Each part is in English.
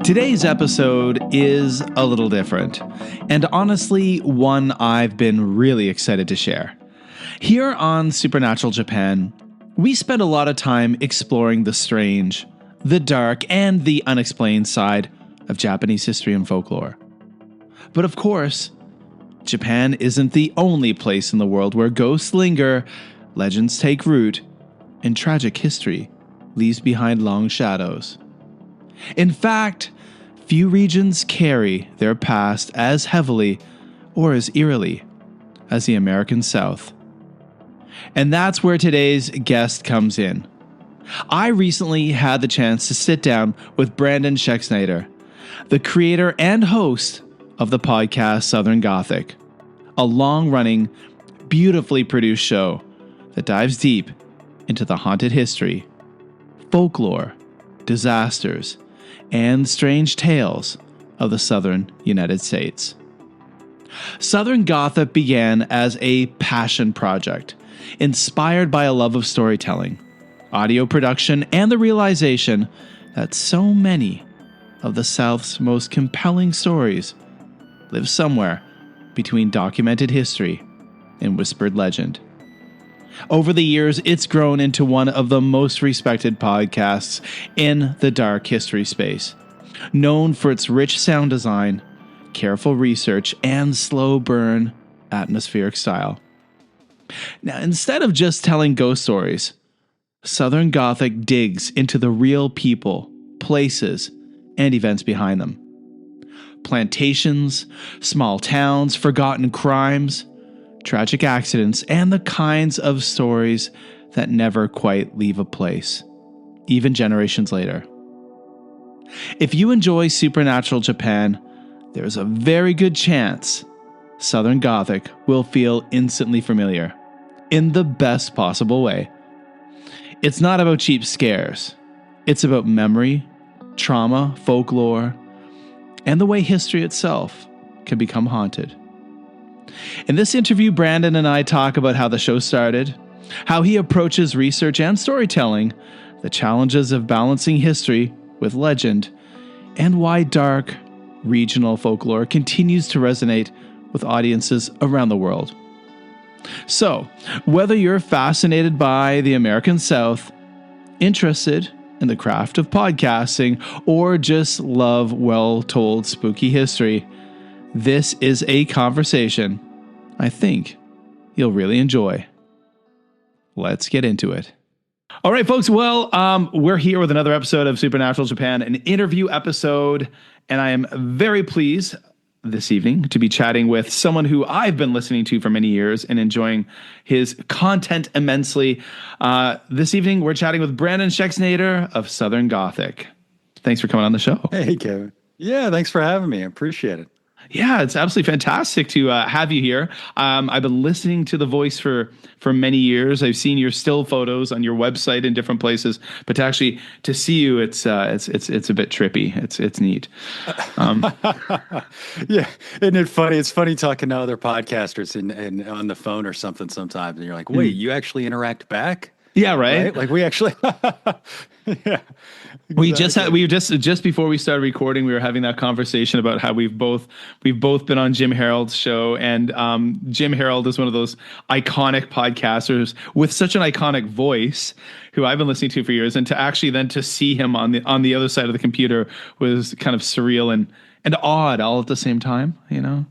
Today's episode is a little different, and honestly, one I've been really excited to share. Here on Supernatural Japan, we spend a lot of time exploring the strange, the dark, and the unexplained side of Japanese history and folklore. But of course, Japan isn't the only place in the world where ghosts linger, legends take root, and tragic history leaves behind long shadows. In fact, few regions carry their past as heavily or as eerily as the American South. And that's where today's guest comes in. I recently had the chance to sit down with Brandon Schexnayder, the creator and host of the podcast Southern Gothic, a long-running, beautifully produced show that dives deep into the haunted history, folklore, disasters, and strange tales of the southern United States. Southern Gothic began as a passion project, inspired by a love of storytelling, audio production, and the realization that so many of the South's most compelling stories live somewhere between documented history and whispered legend. Over the years, it's grown into one of the most respected podcasts in the dark history space, known for its rich sound design, careful research, and slow burn atmospheric style. Now, instead of just telling ghost stories, Southern Gothic digs into the real people, places, and events behind them. Plantations, small towns, forgotten crimes, tragic accidents, and the kinds of stories that never quite leave a place, even generations later. If you enjoy Supernatural Japan, there's a very good chance Southern Gothic will feel instantly familiar, in the best possible way. It's not about cheap scares. It's about memory, trauma, folklore, and the way history itself can become haunted. In this interview, Brandon and I talk about how the show started, how he approaches research and storytelling, the challenges of balancing history with legend, and why dark, regional folklore continues to resonate with audiences around the world. So, whether you're fascinated by the American South, interested in the craft of podcasting, or just love well-told spooky history, this is a conversation I think you'll really enjoy. Let's get into it. All right, folks. Well, we're here with another episode of Supernatural Japan, an interview episode, and I am very pleased this evening to be chatting with someone who I've been listening to for many years and enjoying his content immensely. This evening, we're chatting with Brandon Schexnayder of Southern Gothic. Thanks for coming on the show. Hey, Kevin. Yeah, thanks for having me. I appreciate it. Yeah, it's absolutely fantastic to have you here. I've been listening to the voice for many years. I've seen your still photos on your website in different places, but to see you, it's a bit trippy. It's neat. Yeah, isn't it funny? It's funny talking to other podcasters and on the phone or something sometimes, and you're like, wait, you actually interact back? Yeah, right. Like we actually, yeah. Exactly. We just before we started recording, we were having that conversation about how we've both been on Jim Harold's show, and Jim Harold is one of those iconic podcasters with such an iconic voice, who I've been listening to for years, and to actually then to see him on the other side of the computer was kind of surreal and odd all at the same time, you know.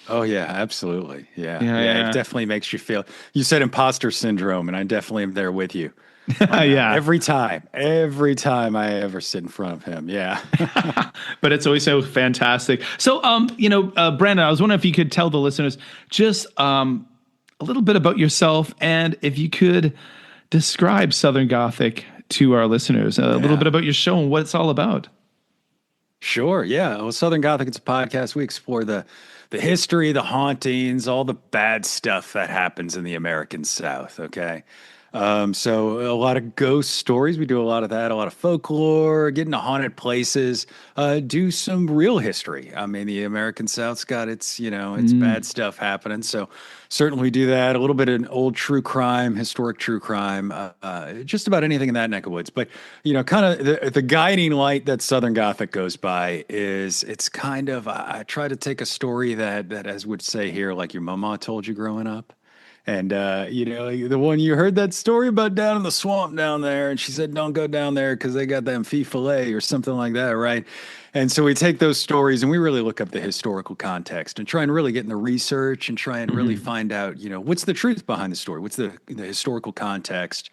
Oh yeah, absolutely. Yeah. Yeah. It definitely makes you feel. You said imposter syndrome, and I definitely am there with you. Yeah. Every time I ever sit in front of him. Yeah. But it's always so fantastic. So, Brandon, I was wondering if you could tell the listeners just a little bit about yourself, and if you could describe Southern Gothic to our listeners, a little bit about your show and what it's all about. Sure. Yeah. Well, Southern Gothic, it's a podcast. We explore the history, the hauntings, all the bad stuff that happens in the American South. Okay. So a lot of ghost stories. We do a lot of that, a lot of folklore, get into haunted places, do some real history. I mean, the American South's got its, its bad stuff happening. So certainly we do that. A little bit of old true crime, historic true crime, just about anything in that neck of woods. But, kind of the guiding light that Southern Gothic goes by is it's kind of, I try to take a story that, as would say here, like your mama told you growing up. And the one you heard that story about down in the swamp down there, and she said, "Don't go down there because they got them fee fillet or something like that, right?" And so we take those stories and we really look up the historical context and try and really get in the research and try and really find out, what's the truth behind the story, what's the historical context.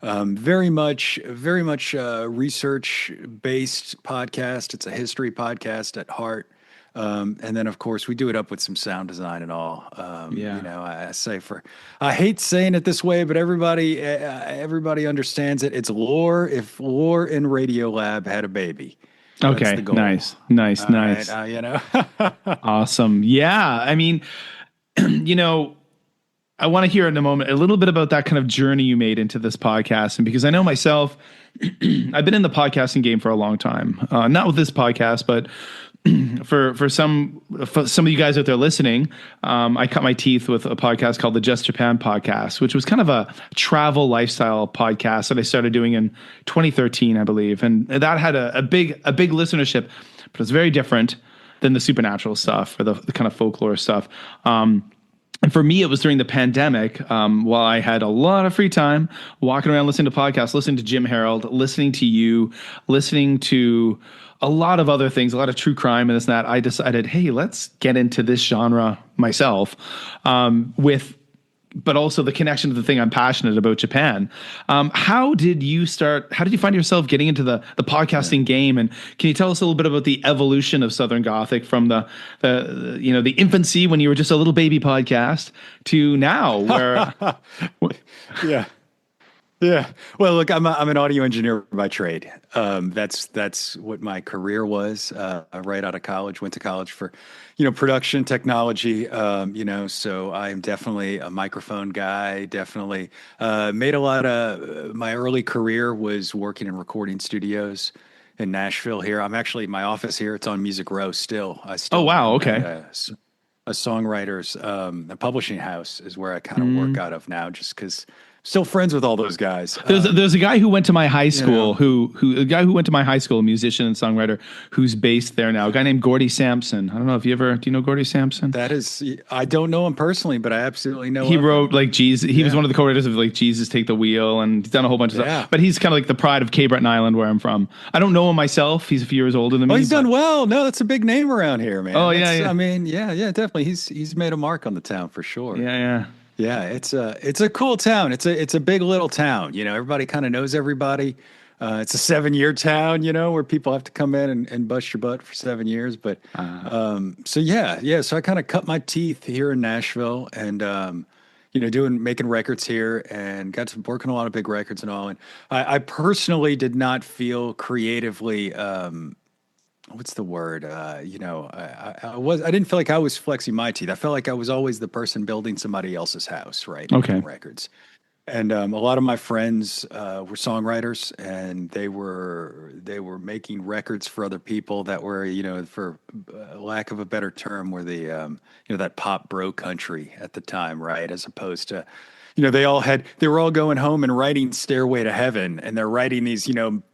Very much research based podcast. It's a history podcast at heart. And then, of course, we do it up with some sound design and all. I hate saying it this way, but everybody understands it. It's lore. If Lore and Radiolab had a baby, that's the goal. Nice. Right, Awesome. Yeah. I mean, I want to hear in a moment a little bit about that kind of journey you made into this podcast. And because I know myself, I've been in the podcasting game for a long time, not with this podcast, but for some of you guys out there listening, I cut my teeth with a podcast called the Just Japan podcast, which was kind of a travel lifestyle podcast that I started doing in 2013, I believe. And that had a big listenership, but it's very different than the supernatural stuff or the kind of folklore stuff. And for me, it was during the pandemic, while I had a lot of free time walking around, listening to podcasts, listening to Jim Harold, listening to you, listening to a lot of other things, a lot of true crime and this and that. I decided, hey, let's get into this genre myself, but also the connection to the thing I'm passionate about, Japan. How did you find yourself getting into the podcasting game? And can you tell us a little bit about the evolution of Southern Gothic from the infancy when you were just a little baby podcast to now where Yeah. Yeah. Well, look, I'm an audio engineer by trade. That's what my career was. Right out of college, went to college for, production technology. So I'm definitely a microphone guy. Definitely made a lot of my early career was working in recording studios in Nashville. Here, I'm actually my office here. It's on Music Row still. Oh wow, okay. A songwriter's a publishing house is where I kind of work out of now, just because. Still friends with all those guys. There's a guy who went to my high school a musician and songwriter who's based there now. A guy named Gordy Sampson. I don't know if do you know Gordy Sampson? I don't know him personally, but I absolutely know him. He wrote him. like Jesus. He was one of the co-writers of like Jesus Take the Wheel, and he's done a whole bunch of stuff. But he's kind of like the pride of Cape Breton Island, where I'm from. I don't know him myself. He's a few years older than me. Oh, he's done well. No, that's a big name around here, man. Oh yeah. I mean, yeah, definitely. He's made a mark on the town for sure. Yeah. Yeah, it's a cool town. It's a big little town. Everybody kind of knows everybody. It's a 7-year town, where people have to come in and bust your butt for 7 years. But so I kind of cut my teeth here in Nashville, and making records here, and got to work on a lot of big records and all. And I personally did not feel creatively. What's the word? I didn't feel like I was flexing my teeth. I felt like I was always the person building somebody else's house, right? Okay. Making records. And a lot of my friends were songwriters, and they were making records for other people that were, for lack of a better term, were the that pop bro country at the time, right? As opposed to, they were all going home and writing Stairway to Heaven, and they're writing these,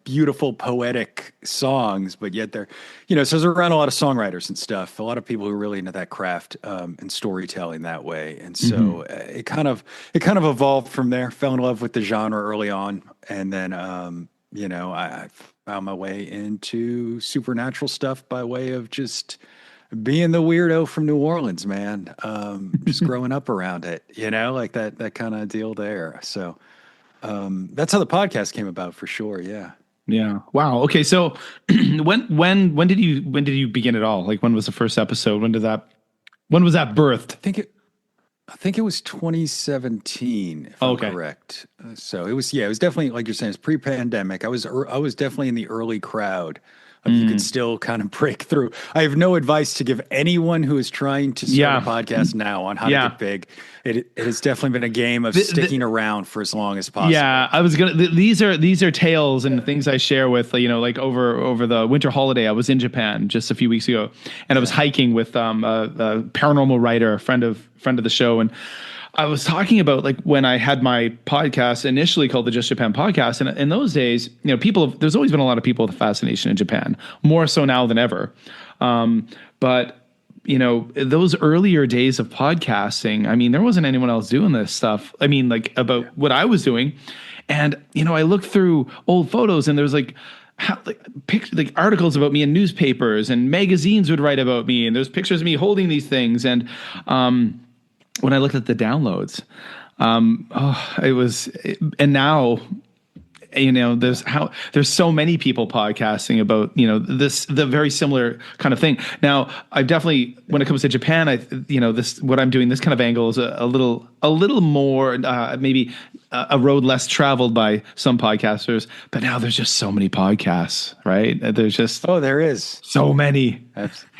beautiful poetic songs, but yet they're, so there's around a lot of songwriters and stuff, a lot of people who are really into that craft and storytelling that way. And so it kind of evolved from there, fell in love with the genre early on. And then, I found my way into supernatural stuff by way of just being the weirdo from New Orleans, man. Just growing up around it, like that kind of deal there. So that's how the podcast came about for sure. Yeah. Yeah. Wow. Okay. So when did you begin it all? Like, when was the first episode? When was that birthed? I think it was 2017, if I'm correct. So it was definitely, like you're saying, it's pre-pandemic. I was definitely in the early crowd you can still kind of break through. I have no advice to give anyone who is trying to start a podcast now on how to get big. It has definitely been a game of sticking around for as long as possible. Yeah, I was gonna. These are tales and things I share with like over the winter holiday. I was in Japan just a few weeks ago, and I was hiking with a paranormal writer, a friend of the show, and I was talking about like when I had my podcast initially called the Just Japan Podcast, and in those days, there's always been a lot of people with a fascination in Japan, more so now than ever. But those earlier days of podcasting, I mean, there wasn't anyone else doing this stuff. I mean, like about what I was doing, and I looked through old photos, and there's like articles about me in newspapers, and magazines would write about me, and there's pictures of me holding these things, and when I looked at the downloads, and now, there's so many people podcasting about, the very similar kind of thing. Now, I've definitely, when it comes to Japan, what I'm doing, this kind of angle is a little more, maybe a road less traveled by some podcasters, but now there's just so many podcasts, right? There's just, there is so many,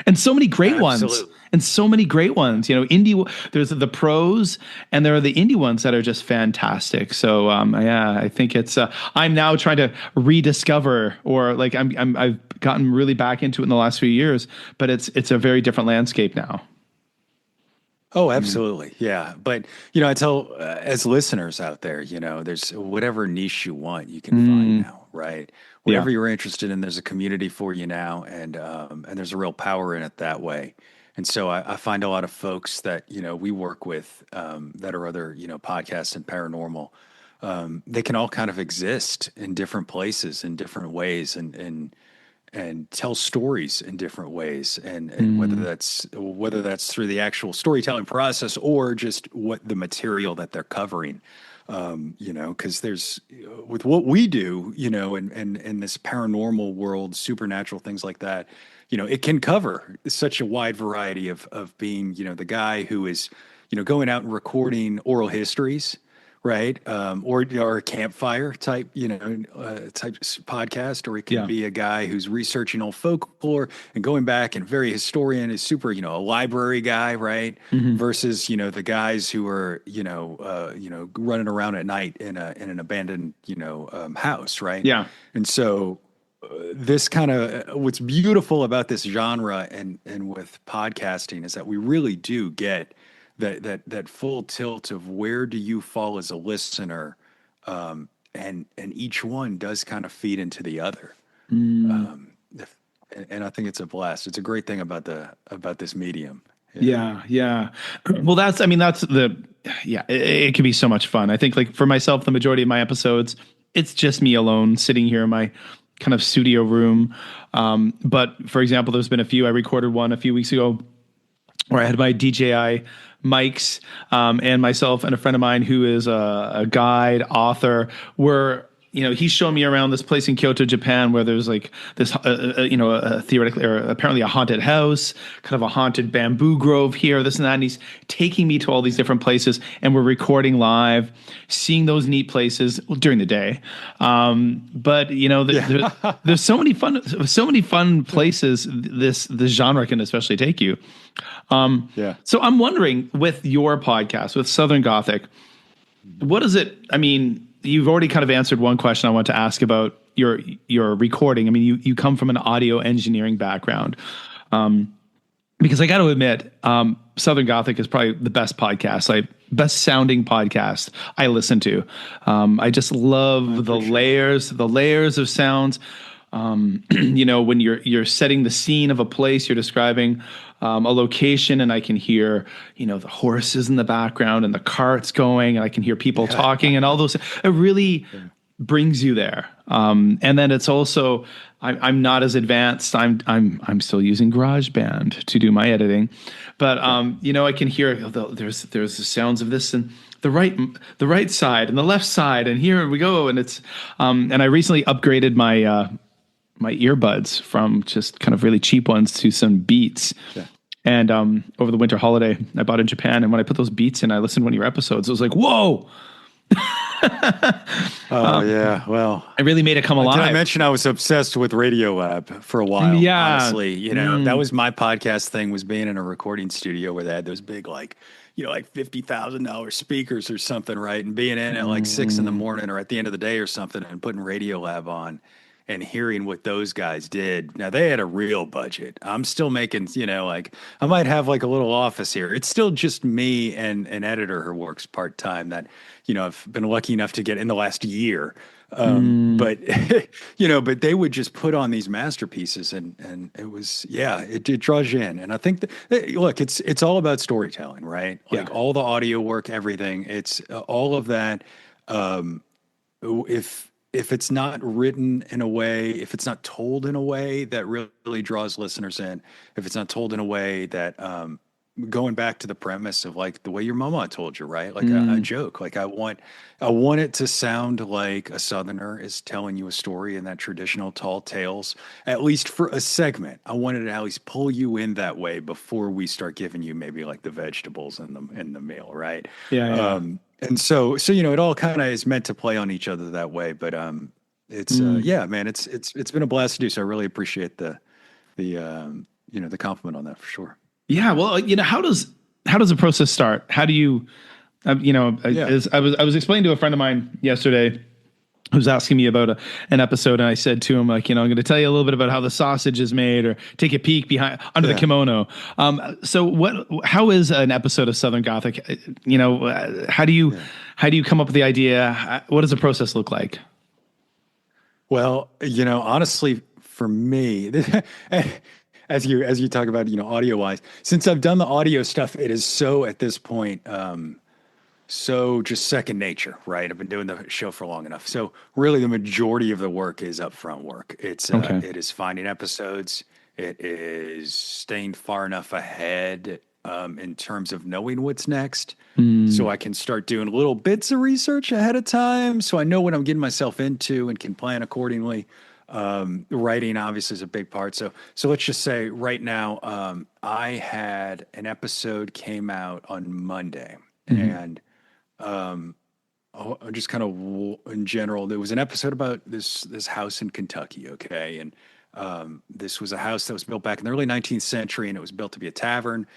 and so many great ones. And so many great ones, indie. There's the pros, and there are the indie ones that are just fantastic. So, I think it's. I'm now trying to rediscover, or like I've gotten really back into it in the last few years. But it's a very different landscape now. Oh, absolutely, yeah. But I tell as listeners out there, there's whatever niche you want, you can find now, right? Whatever you're interested in, there's a community for you now, and there's a real power in it that way. And so I find a lot of folks that, we work with that are other, podcasts and paranormal, they can all kind of exist in different places in different ways and tell stories in different ways. And whether that's through the actual storytelling process or just what the material that they're covering, because there's with what we do, in this paranormal world, supernatural things like that. It can cover such a wide variety of being, the guy who is, going out and recording oral histories, right? Or a campfire type, type podcast, or it can be a guy who's researching old folklore and going back and very historian is super, a library guy, right? Versus, the guys who are, running around at night in an abandoned, house, right? Yeah. And so, this kind of what's beautiful about this genre and with podcasting is that we really do get that full tilt of where do you fall as a listener, and each one does kind of feed into the other, and I think it's a blast. It's a great thing about this medium. Yeah. Well, it can be so much fun. I think like for myself, the majority of my episodes, it's just me alone sitting here in my kind of studio room. But for example, there's been I recorded one a few weeks ago where I had my DJI mics, and myself and a friend of mine who is a guide, author, were he's showing me around this place in Kyoto, Japan, where there's like this, theoretically or apparently a haunted house, kind of a haunted bamboo grove here, this and that. And he's taking me to all these different places, and we're recording live, seeing those neat places during the day. But there's so many fun places this genre can especially take you. So I'm wondering, with your podcast, with Southern Gothic, what is it? I mean, you've already kind of answered one question I want to ask about your recording. I mean, you come from an audio engineering background, because I got to admit, Southern Gothic is probably the best podcast, best sounding podcast I listen to. I just love the layers of sounds. When you're setting the scene of a place, you're describing a location, and I can hear, the horses in the background and the carts going, and I can hear people talking and all those. It really brings you there. And then it's also, I'm not as advanced. I'm still using GarageBand to do my editing, but I can hear there's the sounds of this and the right side and the left side, and here we go. And it's and I recently upgraded my earbuds from just kind of really cheap ones to some Beats. Yeah. And over the winter holiday, I bought in Japan, and when I put those Beats in, I listened to one of your episodes. I was like, whoa! Oh yeah. Well, I really made it come did I alive. mention I was obsessed with Radiolab for a while? Yeah. Honestly, that was my podcast thing, was being in a recording studio where they had those big, like, like $50,000 speakers or something, right? And being in at like 6 in the morning or at the end of the day or something and putting Radiolab on and hearing what those guys did. Now they had a real budget. I'm still making, like I might have like a little office here. It's still just me and an editor who works part time that, I've been lucky enough to get in the last year. But but they would just put on these masterpieces, and it was, yeah, it draws you in. And I think that, look, it's all about storytelling, right? Like all the audio work, everything. It's all of that. If it's not written in a way, if it's not told in a way that really draws listeners in, if it's not told in a way that, going back to the premise of like the way your mama told you, right? Like a joke. Like I want it to sound like a Southerner is telling you a story in that traditional tall tales, at least for a segment. I wanted to at least pull you in that way before we start giving you maybe like the vegetables in the meal, right? Yeah. And so it all kind of is meant to play on each other that way. But it's yeah, man, it's been a blast to do. So I really appreciate the compliment on that for sure. Yeah. Well, how does the process start? How do you, as I was explaining to a friend of mine yesterday who was asking me about an episode, and I said to him, like, I'm going to tell you a little bit about how the sausage is made, or take a peek behind under the kimono. So how is an episode of Southern Gothic? How do you come up with the idea? What does the process look like? Well, honestly, for me, as you talk about, audio wise, since I've done the audio stuff, it is so at this point, so just second nature, right? I've been doing the show for long enough. So really the majority of the work is upfront work. It is finding episodes. It is staying far enough ahead, in terms of knowing what's next. So I can start doing little bits of research ahead of time. So I know what I'm getting myself into and can plan accordingly. Writing obviously is a big part. So let's just say right now, I had an episode came out on Monday, and just kind of in general, there was an episode about this house in Kentucky. Okay. And, this was a house that was built back in the early 19th century, and it was built to be a tavern,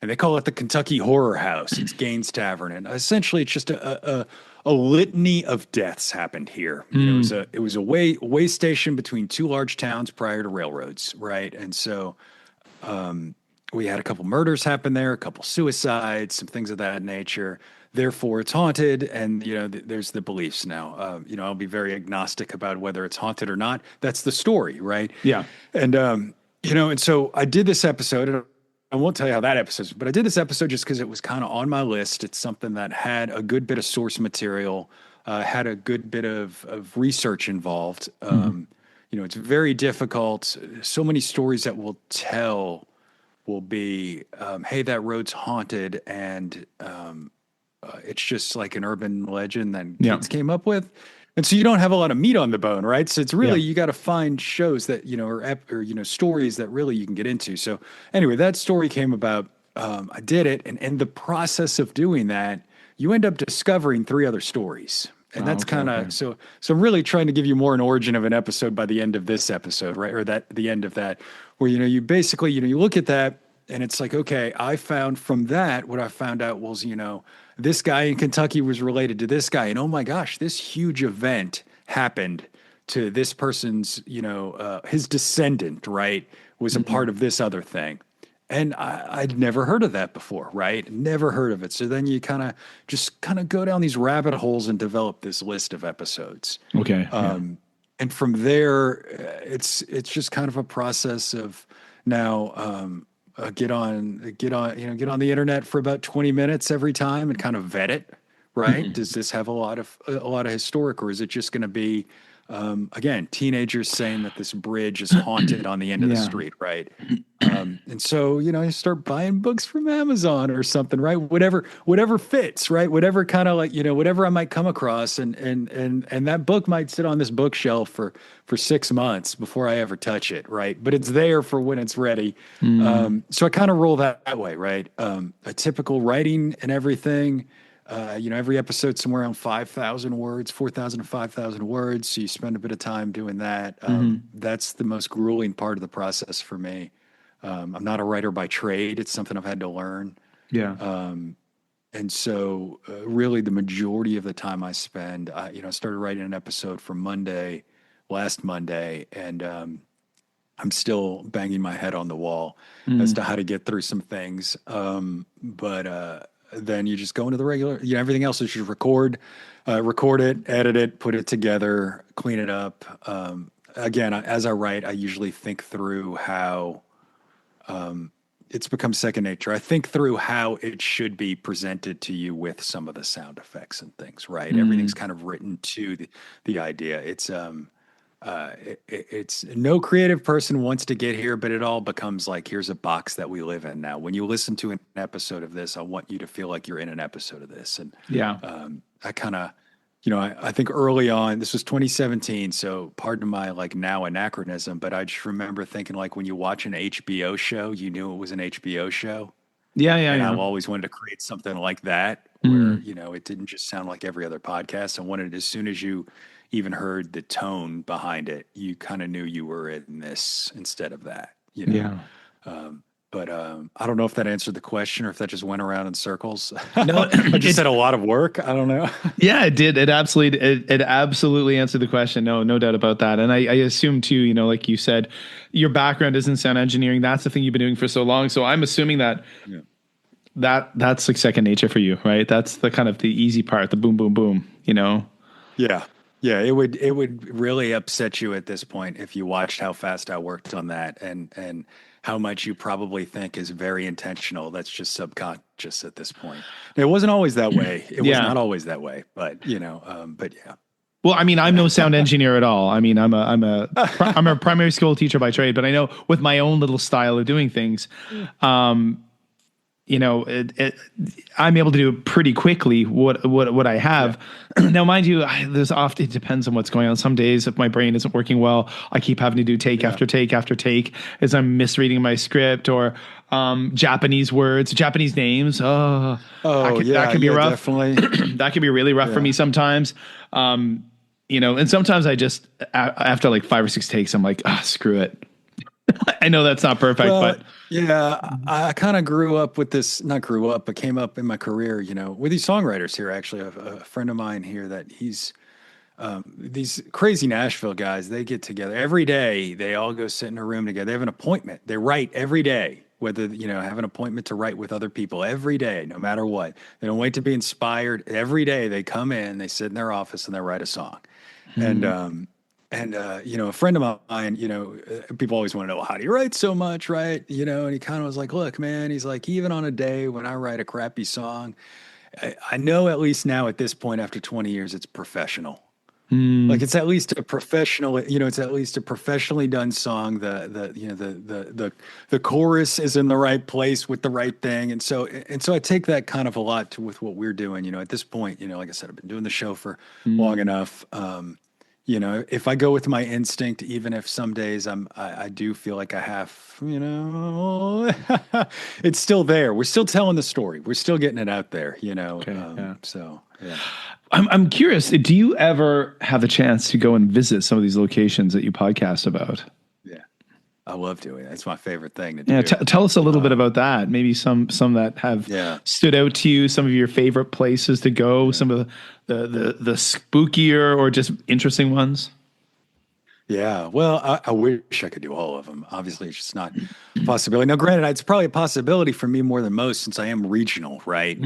and they call it the Kentucky Horror House. It's Gaines Tavern. And essentially it's just a litany of deaths happened here. It was a way station between two large towns prior to railroads. Right. And so, we had a couple murders happen there, a couple suicides, some things of that nature. Therefore, it's haunted, and there's the beliefs now. I'll be very agnostic about whether it's haunted or not. That's the story, right? Yeah. And and so I did this episode, and I won't tell you how that episode is, but I did this episode just because it was kind of on my list. It's something that had a good bit of source material, had a good bit of research involved. It's very difficult. So many stories that we'll tell will be, hey, that road's haunted, and it's just like an urban legend that kids came up with. And so you don't have a lot of meat on the bone, right? So it's really, you got to find shows that, or stories that really you can get into. So anyway, that story came about. I did it. And in the process of doing that, you end up discovering 3 other stories. And that's kind of, so I'm really trying to give you more an origin of an episode by the end of this episode, right? Or the end of that, where, you basically, you look at that and it's like, okay, I found from that, what I found out was, this guy in Kentucky was related to this guy. And oh my gosh, this huge event happened to this person's, his descendant, right, was a part of this other thing. And I'd never heard of that before, right? Never heard of it. So then you kind of go down these rabbit holes and develop this list of episodes. Okay. And from there, it's just kind of a process of now, get on the internet for about 20 minutes every time and kind of vet it, right? Does this have a lot of historic, or is it just going to be, again, teenagers saying that this bridge is haunted on the end of the street, right? And so, you start buying books from Amazon or something, right? Whatever fits, right? Whatever kind of like, whatever I might come across, and that book might sit on this bookshelf for 6 months before I ever touch it, right? But it's there for when it's ready. So I kind of roll that way, right? A typical writing and everything, Every episode somewhere around 5,000 words, 4,000 to 5,000 words. So you spend a bit of time doing that. That's the most grueling part of the process for me. I'm not a writer by trade. It's something I've had to learn. Yeah. And so really the majority of the time I spend, I started writing an episode for last Monday, and I'm still banging my head on the wall as to how to get through some things. But then you just go into the regular, everything else is just record it, edit it, put it together, clean it up. Again, as I write, I usually think through how it's become second nature. I think through how it should be presented to you with some of the sound effects and things, right? Everything's kind of written to the idea. It's no creative person wants to get here, but it all becomes like, here's a box that we live in now. When you listen to an episode of this, I want you to feel like you're in an episode of this. And I kind of, I think early on, this was 2017, so pardon my now anachronism, but I just remember thinking when you watch an HBO show, you knew it was an HBO show. And I've always wanted to create something like that where, it didn't just sound like every other podcast. I wanted, as soon as you even heard the tone behind it, you kind of knew you were in this instead of that, But I don't know if that answered the question or if that just went around in circles. No, I just had a lot of work. I don't know. Yeah, it did. It absolutely answered the question. No doubt about that. And I assume too, like you said, your background is in sound engineering. That's the thing you've been doing for so long. So I'm assuming that that's like second nature for you, right? That's the kind of the easy part, the boom, boom, boom, Yeah. Yeah. It would really upset you at this point if you watched how fast I worked on that and how much you probably think is very intentional. That's just subconscious at this point. It wasn't always that way. It was not always that way, but but yeah. Well, I mean, I'm no sound engineer at all. I mean, I'm a primary school teacher by trade, but I know with my own little style of doing things, I'm able to do pretty quickly what I have. Yeah. Now, mind you, it depends on what's going on. Some days, if my brain isn't working well, I keep having to do take after take after take as I'm misreading my script or Japanese words, Japanese names. That can be rough. Definitely. That can be really rough for me sometimes. And sometimes I just, after like 5 or 6 takes, I'm like, screw it. I know that's not perfect, but yeah, I kind of grew up with this, not grew up, but came up in my career, with these songwriters here. Actually, a friend of mine here that he's these crazy Nashville guys, they get together every day. They all go sit in a room together. They have an appointment. They write every day, whether, have an appointment to write with other people every day, no matter what. They don't wait to be inspired. Every day they come in, they sit in their office and they write a song. And, a friend of mine, people always want to know, how do you write so much, right? And he kind of was like, look, man, he's like, even on a day when I write a crappy song, I know at least now at this point, after 20 years, it's professional. Like it's at least a professional, it's at least a professionally done song. The chorus is in the right place with the right thing. And so I take that kind of a lot with what we're doing, at this point, like I said, I've been doing the show for long enough. If I go with my instinct, even if some days I do feel like I have, it's still there. We're still telling the story. We're still getting it out there, Okay, So, yeah. I'm curious, do you ever have a chance to go and visit some of these locations that you podcast about? Yeah. I love doing it. It's my favorite thing to do. Yeah, tell us a little bit about that. Maybe some that have stood out to you, some of your favorite places to go, some of the spookier or just interesting ones. Yeah, well, I wish I could do all of them. Obviously, it's just not a possibility. Now, granted, it's probably a possibility for me more than most since I am regional, right?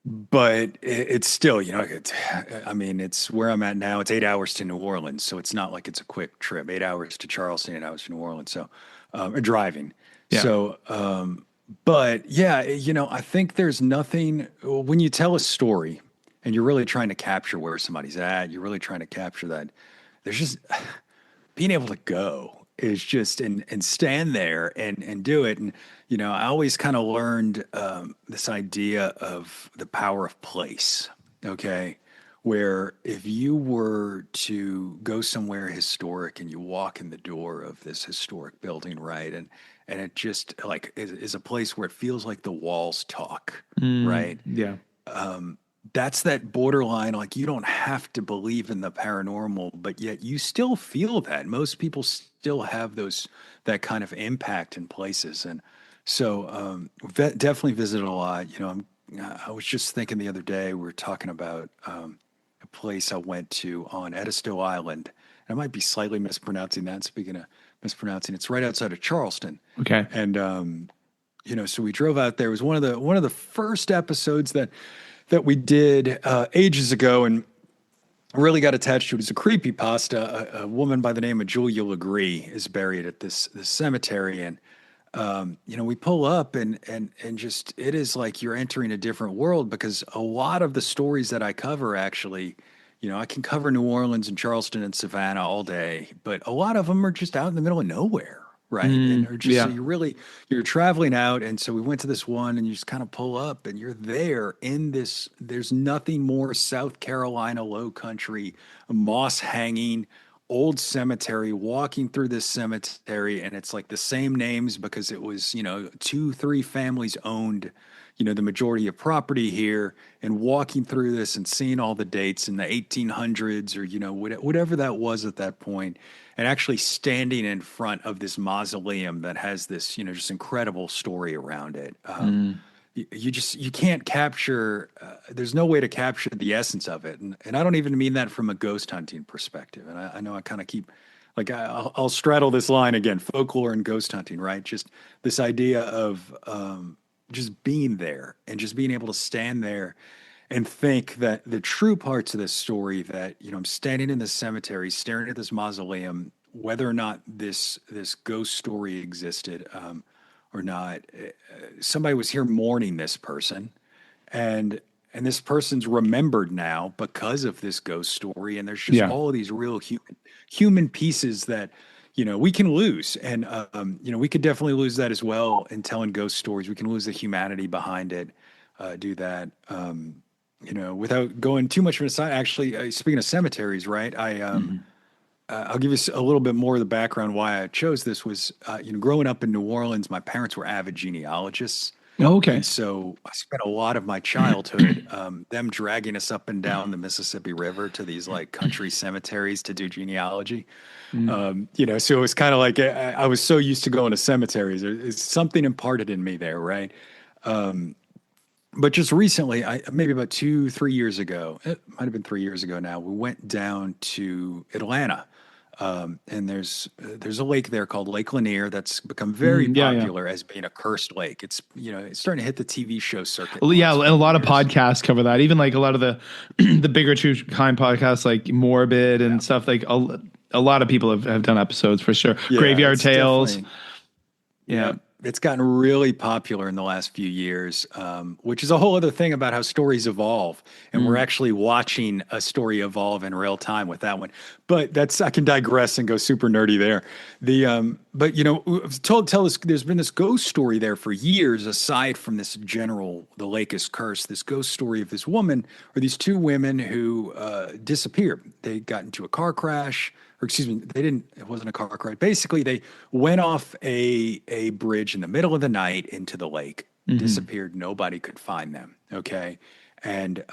But it's still, it's where I'm at now. It's 8 hours to New Orleans, so it's not like it's a quick trip. 8 hours to Charleston, 8 hours to New Orleans, so driving. Yeah. So, but yeah, I think there's nothing when you tell a story and you're really trying to capture where somebody's at. You're really trying to capture that. There's just being able to go is just and stand there and do it. And I always kind of learned this idea of the power of place. Okay, where if you were to go somewhere historic and you walk in the door of this historic building, right, and it just like is a place where it feels like the walls talk, Mm, right? yeah. That's that borderline. Like you don't have to believe in the paranormal, but yet you still feel that. Most people still have that kind of impact in places, and so definitely visited a lot. I was just thinking the other day we were talking about a place I went to on Edisto Island. I might be slightly mispronouncing that. Speaking of mispronouncing, it's right outside of Charleston, Okay. and so we drove out there. It was one of the first episodes that we did ages ago, and really got attached to it. It's a creepypasta. A woman by the name of Julia Legree is buried at this cemetery, and we pull up and just it is like you're entering a different world because a lot of the stories that I cover actually, I can cover New Orleans and Charleston and Savannah all day, but a lot of them are just out in the middle of nowhere, right? And Mm, are just so yeah. you're traveling out, and so we went to this one, and you just kind of pull up, and you're there in this. There's nothing more South Carolina low country, moss hanging old cemetery, walking through this cemetery, and it's like the same names because it was, two, three families owned, the majority of property here, and walking through this and seeing all the dates in the 1800s or, whatever that was at that point, and actually standing in front of this mausoleum that has this, just incredible story around it. Mm, You can't capture there's no way to capture the essence of it, and I don't even mean that from a ghost hunting perspective, and I know I kind of keep like I'll straddle this line again, folklore and ghost hunting, right? Just this idea of just being there and just being able to stand there and think that the true parts of this story, that I'm standing in this cemetery staring at this mausoleum, whether or not this ghost story existed or not, somebody was here mourning this person, and this person's remembered now because of this ghost story, and there's just yeah. all of these real human pieces that we can lose, and we could definitely lose that as well in telling ghost stories. We can lose the humanity behind it, do that, without going too much of an aside. Actually, speaking of cemeteries, right? Mhm. I'll give you a little bit more of the background why I chose this was, growing up in New Orleans, my parents were avid genealogists. Oh, And okay. so I spent a lot of my childhood, them dragging us up and down the Mississippi River to these like country cemeteries to do genealogy. Mm, So it was kind of like I was so used to going to cemeteries. It's something imparted in me there, right? But just recently, maybe about 2, 3 years ago, it might have been 3 years ago now, we went down to Atlanta. And there's a lake there called Lake Lanier that's become very yeah, yeah. popular as being a cursed lake. It's it's starting to hit the TV show circuit in Well, the yeah, last and a few lot of years. podcasts cover that. Even like a lot of the the bigger true crime podcasts, like Morbid Yeah, and stuff. Like a lot of people have done episodes for sure. yeah, Graveyard it's Tales. definitely. Yeah. Yeah, it's gotten really popular in the last few years, which is a whole other thing about how stories evolve. And we're Mm, actually watching a story evolve in real time with that one. But I can digress and go super nerdy there. But tell us, there's been this ghost story there for years, aside from this general, the lake is cursed, this ghost story of this woman or these two women who disappeared. They got into a car crash, or excuse me, they didn't. It wasn't a car crash. Basically, they went off a bridge in the middle of the night into the lake, hmm. disappeared. Nobody could find them. Okay, and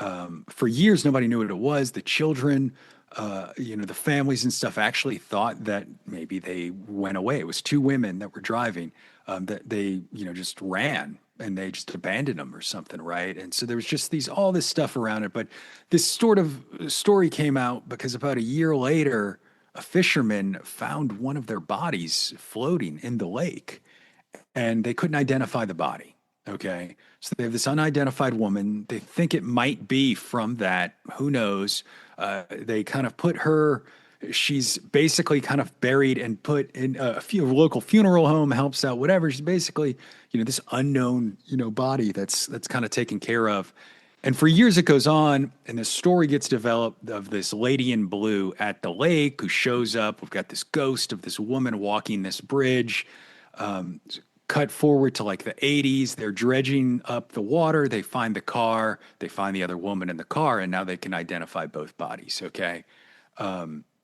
for years nobody knew what it was. The children, the families and stuff actually thought that maybe they went away. It was two women that were driving, that they just ran and they just abandoned them or something, right? And so there was just all this stuff around it. But this sort of story came out because about a year later, a fisherman found one of their bodies floating in the lake, and they couldn't identify the body. Okay. So they have this unidentified woman. They think it might be from that. Who knows? They kind of put her, she's basically kind of buried and put in a local funeral home, helps out, whatever. She's basically, this unknown, body that's kind of taken care of. And for years it goes on, and the story gets developed of this lady in blue at the lake who shows up. We've got this ghost of this woman walking this bridge. Um, Cut forward to like the 80s. They're dredging up the water. They find the car. They find the other woman in the car, and now they can identify both bodies. Okay.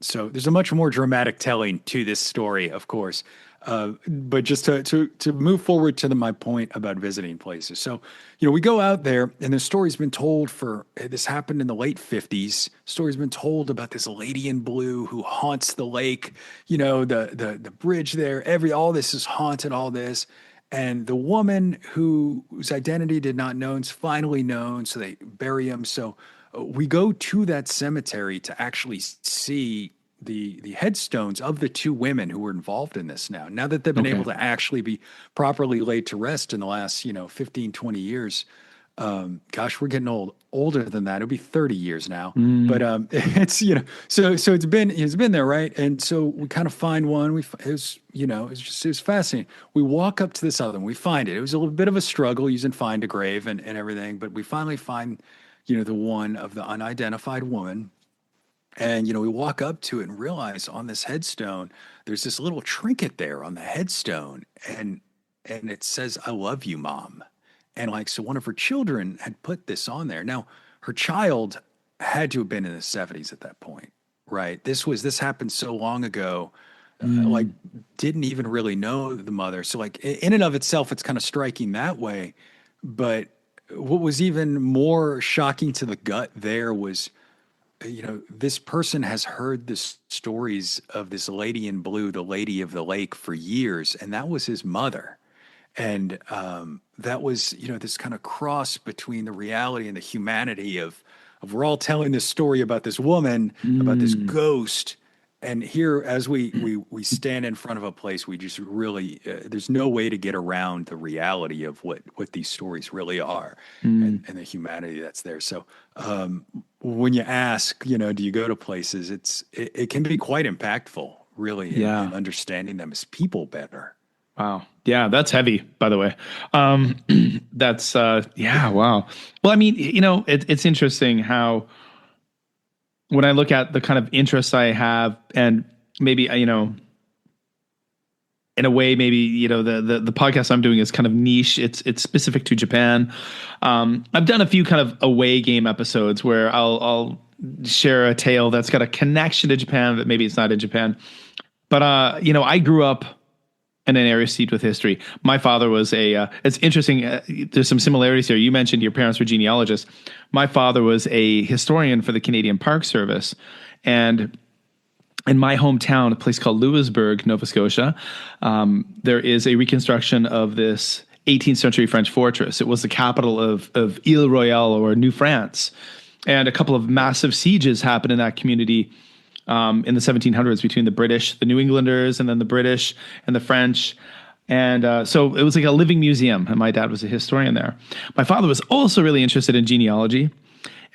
So there's a much more dramatic telling to this story, of course. But just to move forward to my point about visiting places. So, we go out there, and the story's been told this happened in the late 50s. Story's been told about this lady in blue who haunts the lake, the bridge there, all this is haunted, all this. And the woman whose identity did not known is finally known, so they bury him. So we go to that cemetery to actually see the headstones of the two women who were involved in this now that they've been Okay. able to actually be properly laid to rest in the last 15, 20 years. Gosh, we're getting older than that. It'll be 30 years now. But it's so it's been there, right? And so we kind of find one. It was fascinating. We walk up to this other one. We find it. It was a little bit of a struggle using Find a Grave and everything, but we finally find the one of the unidentified woman. And, we walk up to it and realize on this headstone, there's this little trinket there on the headstone. And it says, "I love you, Mom." And so one of her children had put this on there. Now, her child had to have been in the 70s at that point, right? This happened so long ago, didn't even really know the mother. So in and of itself, it's kind of striking that way. But what was even more shocking to the gut there was, this person has heard the stories of this lady in blue, the lady of the lake, for years, and that was his mother. And that was, this kind of cross between the reality and the humanity of we're all telling this story about this woman, about this ghost. And here, as we stand in front of a place, we just really, there's no way to get around the reality of what these stories really are, and the humanity that's there. So when you ask, do you go to places, it can be quite impactful, really, in understanding them as people better. Wow. Yeah, that's heavy, by the way. That's wow. Well, I mean, it's interesting how when I look at the kind of interests I have, and maybe, in a way, maybe, the podcast I'm doing is kind of niche. It's specific to Japan. I've done a few kind of away game episodes where I'll share a tale that's got a connection to Japan, but maybe it's not in Japan. But, I grew up in an area steeped with history. My father was it's interesting. There's some similarities here. You mentioned your parents were genealogists. My father was a historian for the Canadian Park Service. And in my hometown, a place called Louisbourg, Nova Scotia, there is a reconstruction of this 18th century French fortress. It was the capital of Ile Royale, or New France. And a couple of massive sieges happened in that community in the 1700s between the British, the New Englanders, and then the British and the French. And so it was like a living museum, and my dad was a historian there. My father was also really interested in genealogy,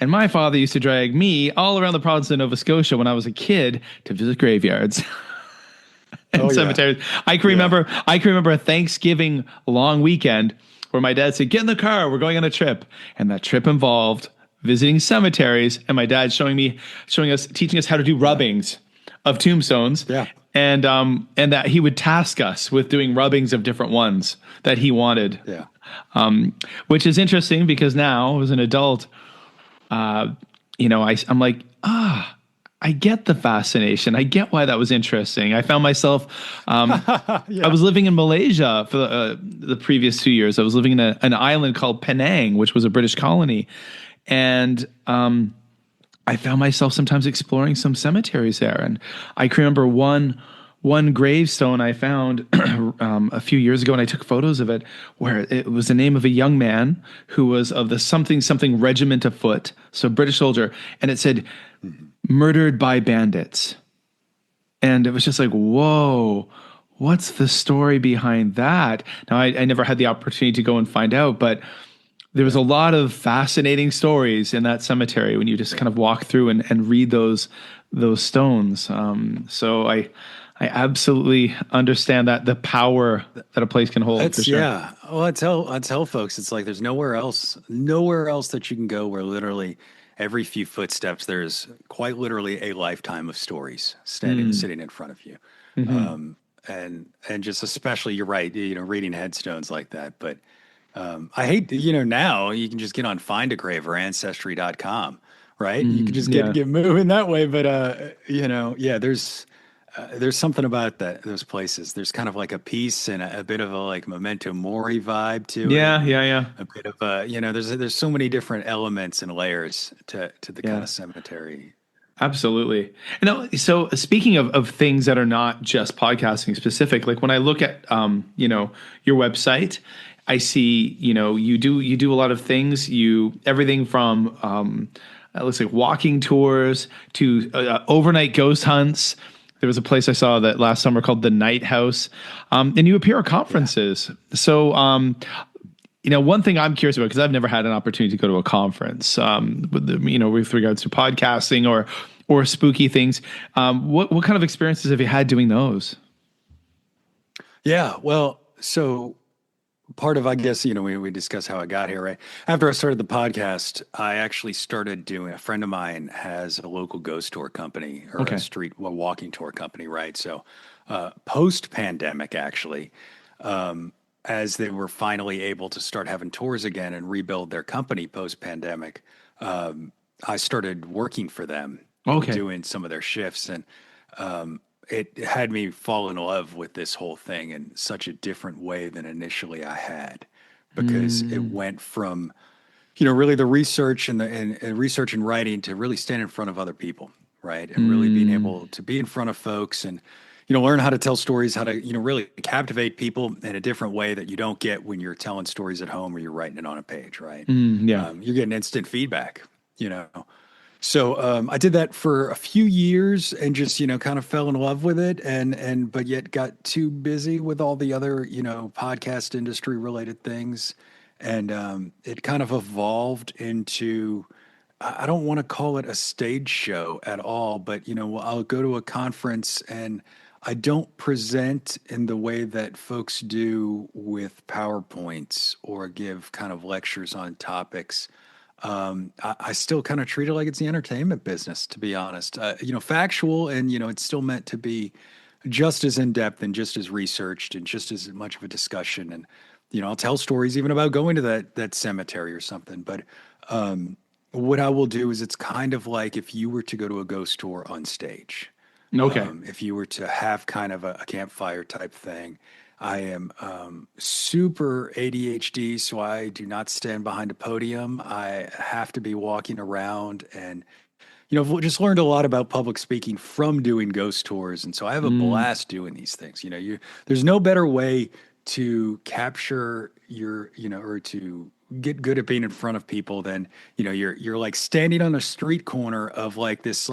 and my father used to drag me all around the province of Nova Scotia when I was a kid to visit graveyards and cemeteries. I can remember a Thanksgiving long weekend where my dad said, "Get in the car, we're going on a trip." And that trip involved visiting cemeteries, and my dad teaching us how to do rubbings of tombstones. Yeah. And that he would task us with doing rubbings of different ones that he wanted. Yeah. Which is interesting because now, as an adult, I'm like, I get the fascination. I get why that was interesting. I found myself, I was living in Malaysia for the previous 2 years. I was living in an island called Penang, which was a British colony. And I found myself sometimes exploring some cemeteries there. And I can remember one gravestone I found a few years ago, and I took photos of it, where it was the name of a young man who was of the something regiment of foot, so British soldier, and it said, "Murdered by bandits." And it was just like, whoa, what's the story behind that? Now, I never had the opportunity to go and find out, but there was a lot of fascinating stories in that cemetery when you just kind of walk through and read those stones. So I absolutely understand that the power that a place can hold. For sure. Yeah. Well, I tell folks, it's like there's nowhere else that you can go where literally every few footsteps there's quite literally a lifetime of stories sitting in front of you. Mm-hmm. And just especially, you're right, reading headstones like that, but I hate, now you can just get on Find a Grave or Ancestry.com, right? You could just Yeah. get moving that way. But yeah, there's something about those places. There's kind of like a peace and a bit of a like memento mori vibe to it, Yeah. and Yeah. Yeah. a bit of a there's so many different elements and layers to the kind Yeah. of cemetery. Absolutely. So speaking of things that are not just podcasting specific, like when I look at your website, I see, you do a lot of things. Everything from it looks like walking tours to overnight ghost hunts. There was a place I saw that last summer called the Night House, and you appear at Yeah. conferences. So one thing I'm curious about, because I've never had an opportunity to go to a conference, with regards to podcasting or spooky things. What kind of experiences have you had doing those? Yeah, well, so part of, I guess, we discussed how I got here, right? After I started the podcast, I actually started doing, a friend of mine has a local ghost tour company or Okay. a walking tour company, right? So, post pandemic, actually, as they were finally able to start having tours again and rebuild their company post pandemic, I started working for them, Okay. doing some of their shifts. And it had me fall in love with this whole thing in such a different way than initially I had, because it Mm, went from, really the research and research and writing to really stand in front of other people, right? And really being mm, able to be in front of folks and, learn how to tell stories, how to, really captivate people in a different way that you don't get when you're telling stories at home or you're writing it on a page, right? yeah. You're getting instant feedback, you know. So I did that for a few years and just kind of fell in love with it, and but yet got too busy with all the other podcast industry related things, and it kind of evolved into, I don't want to call it a stage show at all, but I'll go to a conference and I don't present in the way that folks do with PowerPoints or give kind of lectures on topics. I still kind of treat it like it's the entertainment business, to be honest. Factual, and it's still meant to be just as in depth and just as researched and just as much of a discussion. And I'll tell stories even about going to that cemetery or something. But what I will do is, it's kind of like if you were to go to a ghost tour on stage, Okay. if you were to have kind of a campfire type thing. I am super ADHD, so I do not stand behind a podium. I have to be walking around, and I've just learned a lot about public speaking from doing ghost tours, and so I have a Mm, blast doing these things. There's no better way to capture your, or to get good at being in front of people than, you're like standing on a street corner of this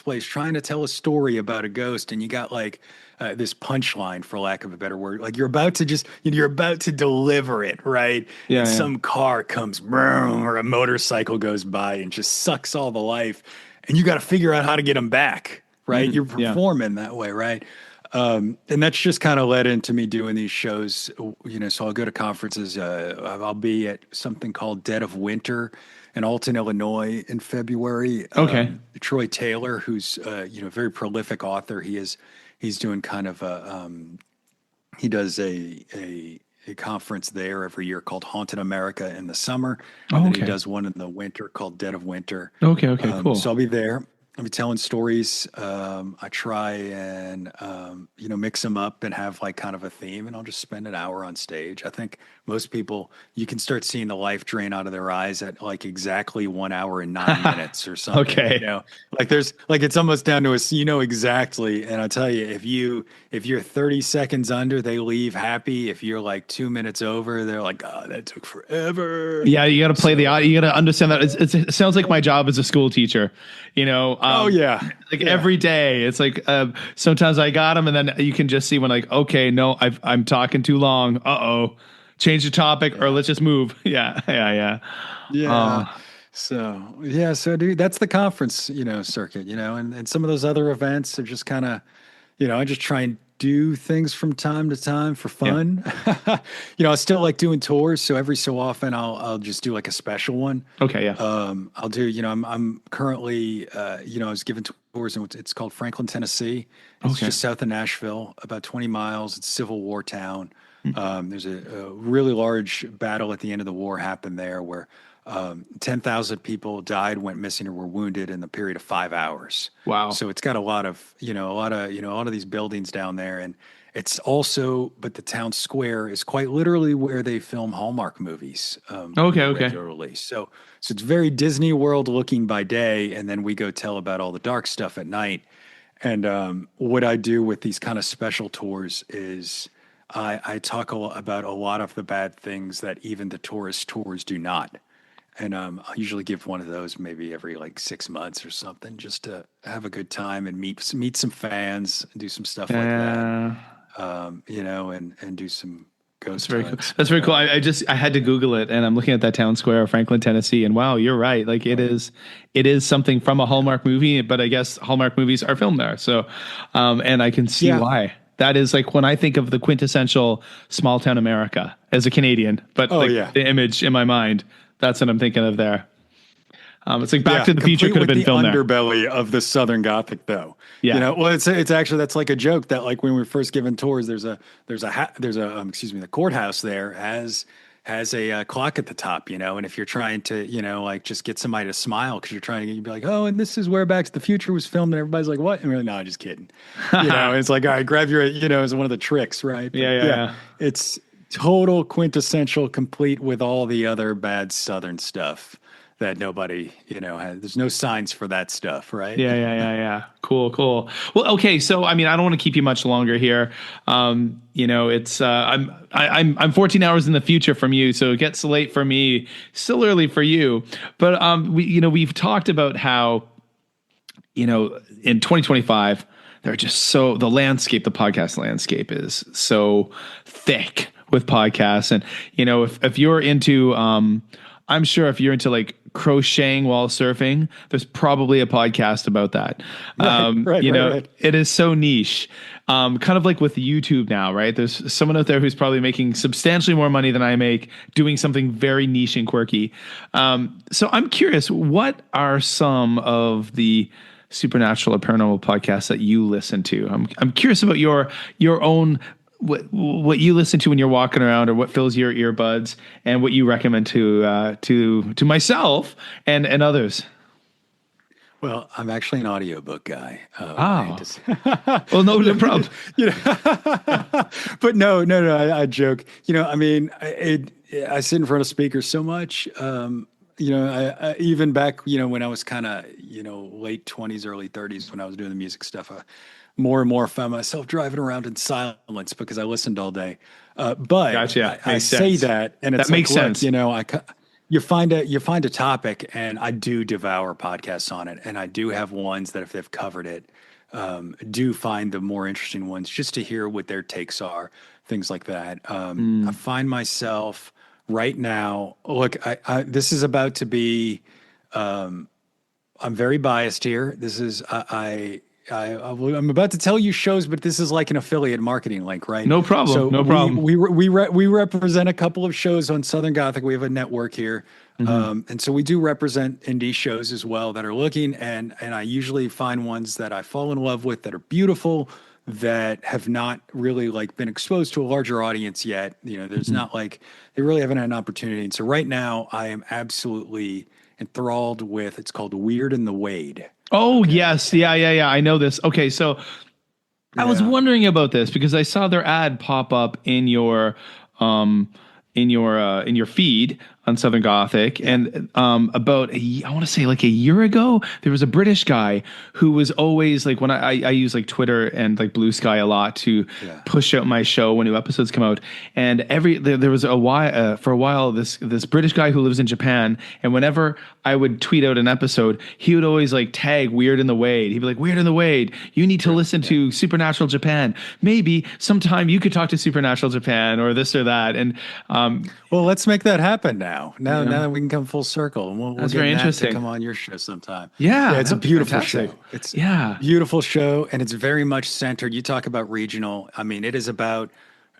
place trying to tell a story about a ghost, and you got this punchline, for lack of a better word, like you're about to deliver it, right? And yeah. Yeah. some car comes, vroom, or a motorcycle goes by and just sucks all the life, and you got to figure out how to get them back, right? You're Yeah. performing that way, right? And that's just kind of led into me doing these shows, so I'll go to conferences. I'll be at something called Dead of Winter in Alton, Illinois in February. Okay. Troy Taylor, who's, a very prolific author, he's doing kind of he does a conference there every year called Haunted America in the summer. And Oh, then he okay. does one in the winter called Dead of Winter. Okay. Okay. So Cool. I'll be there. I'll be telling stories. I try and, mix them up and have like kind of a theme, and I'll just spend an hour on stage. I think most people, you can start seeing the life drain out of their eyes at like exactly 1 hour and 9 minutes or something, Okay. it's almost down to exactly. And I tell you, if you're 30 seconds under, they leave happy. If you're like 2 minutes over, they're like, oh, that took forever. Yeah, you got to play the So, audio. You got to understand that it sounds like my job as a school teacher. oh yeah, Like yeah. every day, it's like sometimes I got them, and then you can just see when like, okay, no, I'm talking too long. Change the topic, or Yeah. let's just move. Yeah, yeah, yeah. Yeah. Uh, So yeah, so dude, that's the conference, circuit, and some of those other events are just kind of, I just try and do things from time to time for yeah. fun. I still like doing tours, so every so often I'll just do like a special one. Okay. Yeah. I'll do, I'm currently, I was given tours, and it's called Franklin, Tennessee. It's Okay. just south of Nashville, about 20 miles. It's a Civil War town. There's a really large battle at the end of the war happened there where 10,000 people died, went missing, or were wounded in the period of 5 hours. Wow. So it's got a lot of, a lot of these buildings down there. And it's also, but the town square is quite literally where they film Hallmark movies, Okay. Okay. regularly. So it's very Disney World looking by day. And then we go tell about all the dark stuff at night. And what I do with these kind of special tours is I talk about a lot of the bad things that even the tourist tours do not. And I usually give one of those maybe every like 6 months or something, just to have a good time and meet some fans and do some stuff like that. And do some That's ghost very cool. hunts. That's very cool. I had to Google it, and I'm looking at that town square of Franklin, Tennessee, and wow, you're right. Like it is something from a Hallmark movie, but I guess Hallmark movies are filmed there. So, and I can see why. That is like when I think of the quintessential small town America as a Canadian, but the image in my mind, that's what I'm thinking of there. It's like Back to the Future could have been filmed there. Underbelly of the Southern Gothic, though. Yeah. Well, it's actually, that's like a joke that like when we were first given tours, the courthouse there has a clock at the top, and if you're trying to, like just get somebody to smile because you'd be like, oh, and this is where Back to the Future was filmed, and everybody's like, what? And we're like, no, just kidding. And it's like, all right, grab your, it's one of the tricks, right? But Yeah. It's total quintessential, complete with all the other bad Southern stuff that nobody, has. There's no signs for that stuff, right? Yeah. Cool. Well, okay. So, I mean, I don't want to keep you much longer here. It's I'm 14 hours in the future from you, so it gets late for me, still early for you. But we've talked about how, in 2025, they're just the podcast landscape is so thick with podcasts, and if you're into, I'm sure if you're into like crocheting while surfing, there's probably a podcast about that. Right. It is so niche. Kind of like with YouTube now, right? There's someone out there who's probably making substantially more money than I make doing something very niche and quirky. So I'm curious, what are some of the supernatural or paranormal podcasts that you listen to? I'm curious about your own, what you listen to when you're walking around, or what fills your earbuds, and what you recommend to myself and others. Well, I'm actually an audiobook guy. Well, no problem. But no, I joke. I mean, I sit in front of speakers so much. I even back, when I was kind of, late 20s, early 30s, when I was doing the music stuff, more and more found myself driving around in silence because I listened all day. But gotcha. I say that, and it's that makes sense. You find a topic, and I do devour podcasts on it, and I do have ones that if they've covered it, do find the more interesting ones just to hear what their takes are, things like that. I find myself right now. Look, this is about to be. I'm very biased here. This is I'm about to tell you shows, but this is like an affiliate marketing link, right? No problem. So no problem. We represent a couple of shows on Southern Gothic. We have a network here, and so we do represent indie shows as well that are looking. And I usually find ones that I fall in love with that are beautiful, that have not really like been exposed to a larger audience yet. There's not like they really haven't had an opportunity. And so right now, I am absolutely enthralled with. It's called Weird in the Wade. Oh, okay. Yes. Yeah. I know this. Okay. So I was wondering about this because I saw their ad pop up in your feed on Southern Gothic. And about, I want to say like a year ago, there was a British guy who was always like, when I use like Twitter and like Blue Sky a lot to push out my show when new episodes come out. And there was for a while, this British guy who lives in Japan. And whenever I would tweet out an episode, he would always like tag Weird in the Wade. He'd be like, Weird in the Wade, you need to listen to Supernatural Japan. Maybe sometime you could talk to Supernatural Japan or this or that. And well, let's make that happen now. Now that we can come full circle, and we'll that's get very Matt interesting to come on your show sometime. Yeah, it's a beautiful show. It's beautiful show, and it's very much centered. You talk about regional. I mean, it is about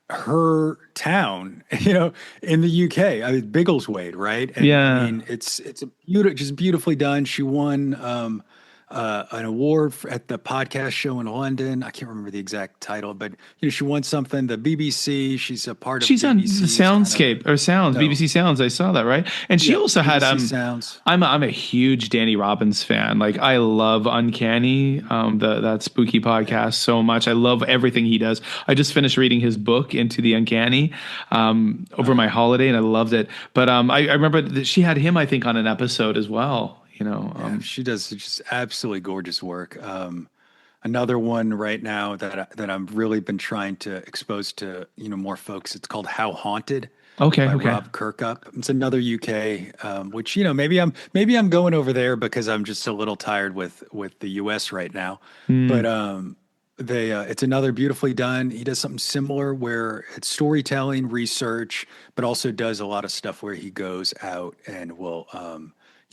her town, in the UK. I mean, Biggleswade, right? And, I mean, it's just beautifully done. She won an award at the podcast show in London. I can't remember the exact title, but she won something. The BBC. She's a part of She's on the BBC's Soundscape or Sounds, no, BBC Sounds. I saw that, right? And she yeah, also had BBC Sounds. I'm a huge Danny Robbins fan. Like I love Uncanny, that spooky podcast so much. I love everything he does. I just finished reading his book Into the Uncanny over my holiday, and I loved it. But I remember that she had him, I think, on an episode as well. She does just absolutely gorgeous work. Another one right now that I'm really been trying to expose to more folks. It's called How Haunted. Okay. By Rob Kirkup. It's another UK, which maybe I'm going over there because I'm just a little tired with the US right now. But it's another beautifully done. He does something similar where it's storytelling, research, but also does a lot of stuff where he goes out and will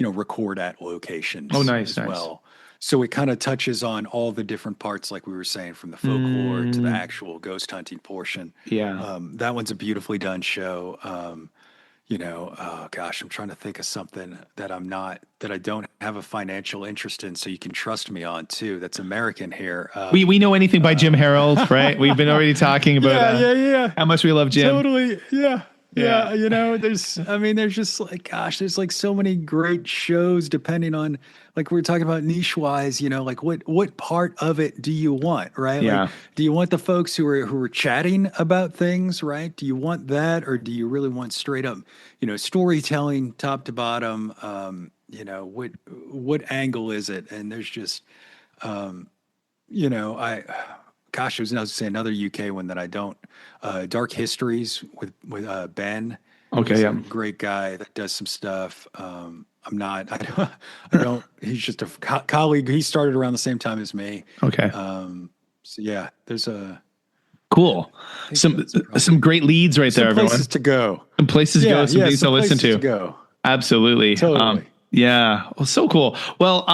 record at locations. Oh, nice. Well. So it kind of touches on all the different parts, like we were saying, from the folklore to the actual ghost hunting portion. Yeah. That one's a beautifully done show. Oh gosh, I'm trying to think of something that I don't have a financial interest in, so you can trust me on too. That's American here. We know anything by Jim Harold, right? We've been already talking about how much we love Jim. Totally, yeah. There's just like, gosh, there's like so many great shows depending on, like we were talking about niche wise, like what part of it do you want, right? Yeah. Like, do you want the folks who are chatting about things, right? Do you want that, or do you really want straight up, storytelling top to bottom? What angle is it? And there's just, Gosh, I was going to say another UK one that I don't. Dark Histories with Ben. Okay, yeah. Great guy that does some stuff. I don't. He's just a colleague. He started around the same time as me. Okay. So yeah, there's a cool. Some great leads right there, everyone. Places to go. Some places to go. Some things to listen to. Go. Absolutely. Totally. Yeah. Well, so cool. Well,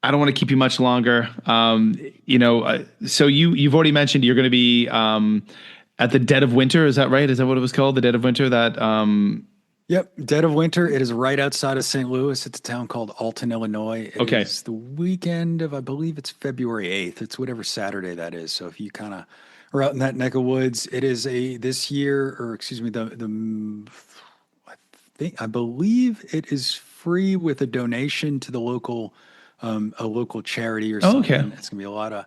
I don't want to keep you much longer. So you've already mentioned you're going to be at the dead of winter. Is that right? Is that what it was called? The dead of winter? Yep. Dead of winter. It is right outside of St. Louis. It's a town called Alton, Illinois. It's the weekend of, I believe it's February 8th. It's whatever Saturday that is. So if you kind of are out in that neck of woods, it is this year, or excuse me, I believe it is free with a donation to the local a local charity or something. Okay. It's gonna be a lot of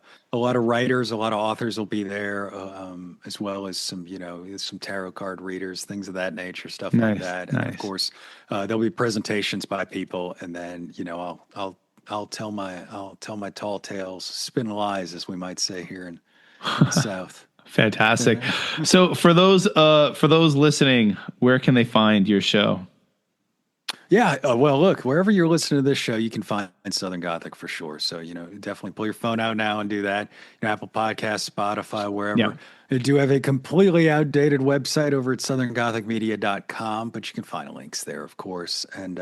writers, a lot of authors will be there, as well as some some tarot card readers, things of that nature, stuff like that. And of course, there'll be presentations by people, and then I'll tell my tall tales, spin lies, as we might say here in the South. Fantastic. So for those listening, where can they find your show? Yeah, well, look, wherever you're listening to this show, you can find Southern Gothic for sure. So, definitely pull your phone out now and do that. Apple Podcasts, Spotify, wherever. Yeah. They do have a completely outdated website over at southerngothicmedia.com, but you can find links there, of course. And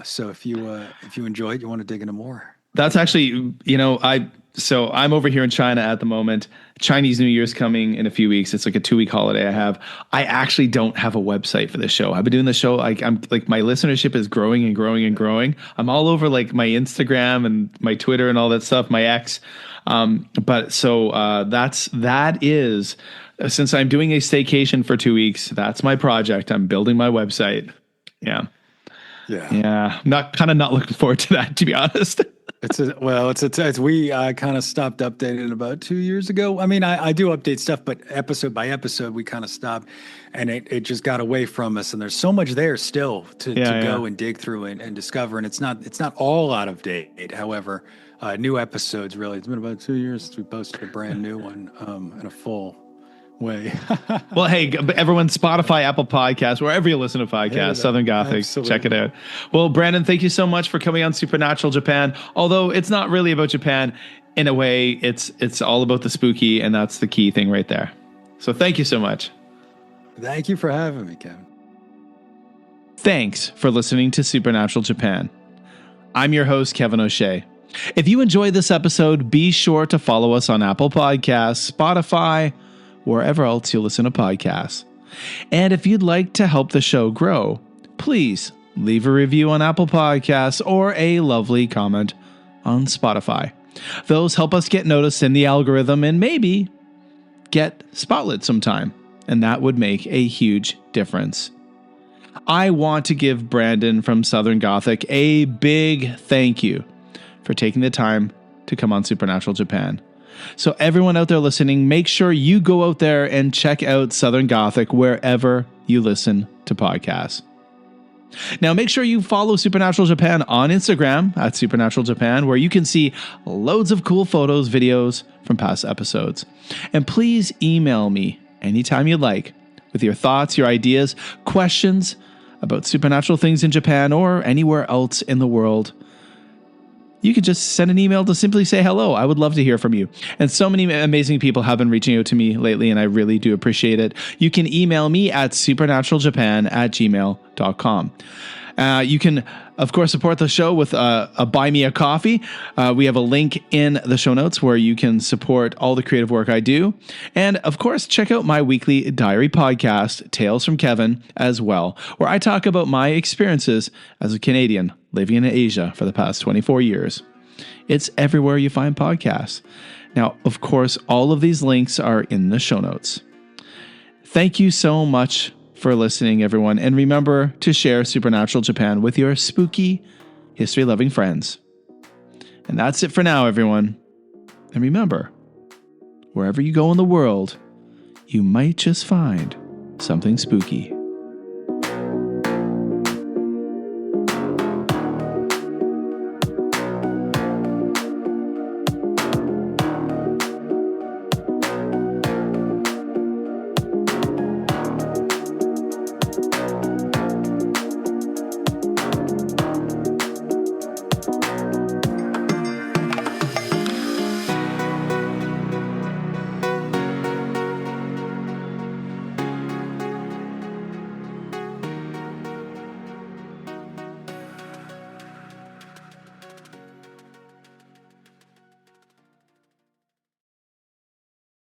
so if you enjoy it, you want to dig into more. That's actually, I'm over here in China at the moment. Chinese New Year's coming in a few weeks. It's like a 2-week holiday I have. I actually don't have a website for this show. I've been doing the show. I'm like, my listenership is growing and growing and growing. I'm all over like my Instagram and my Twitter and all that stuff, my ex. That is, since I'm doing a staycation for 2 weeks, that's my project. I'm building my website. Yeah. Yeah. Not looking forward to that, to be honest. We kind of stopped updating about 2 years ago. I mean, I do update stuff, but episode by episode, we kind of stopped, and it just got away from us. And there's so much there still to go and dig through and discover. And it's not all out of date. However, new episodes, really, it's been about 2 years since we posted a brand new one in a full way. Well, hey, everyone, Spotify, Apple Podcasts, wherever you listen to podcasts, Southern Gothic, absolutely. Check it out. Well, Brandon, thank you so much for coming on Supernatural Japan. Although it's not really about Japan, in a way, it's all about the spooky, and that's the key thing right there. So thank you so much. Thank you for having me, Kevin. Thanks for listening to Supernatural Japan. I'm your host, Kevin O'Shea. If you enjoyed this episode, be sure to follow us on Apple Podcasts, Spotify, wherever else you listen to podcasts. And if you'd like to help the show grow, please leave a review on Apple Podcasts, or a lovely comment on Spotify. Those help us get noticed in the algorithm and maybe get spotlit sometime, and that would make a huge difference. I want to give Brandon from Southern Gothic a big thank you for taking the time to come on Supernatural Japan. So everyone out there listening, make sure you go out there and check out Southern Gothic wherever you listen to podcasts. Now, make sure you follow Supernatural Japan on Instagram at Supernatural Japan, where you can see loads of cool photos, videos from past episodes. And please email me anytime you'd like with your thoughts, your ideas, questions about supernatural things in Japan or anywhere else in the world. You could just send an email to simply say hello. I would love to hear from you. And so many amazing people have been reaching out to me lately, and I really do appreciate it. You can email me at supernaturaljapan@gmail.com. You can, of course, support the show with a Buy Me a Coffee. We have a link in the show notes where you can support all the creative work I do. And, of course, check out my weekly diary podcast, Tales from Kevin, as well, where I talk about my experiences as a Canadian living in Asia for the past 24 years. It's everywhere you find podcasts. Now, of course, all of these links are in the show notes. Thank you so much for listening, everyone. And remember to share Supernatural Japan with your spooky, history-loving friends. And that's it for now, everyone. And remember, wherever you go in the world, you might just find something spooky.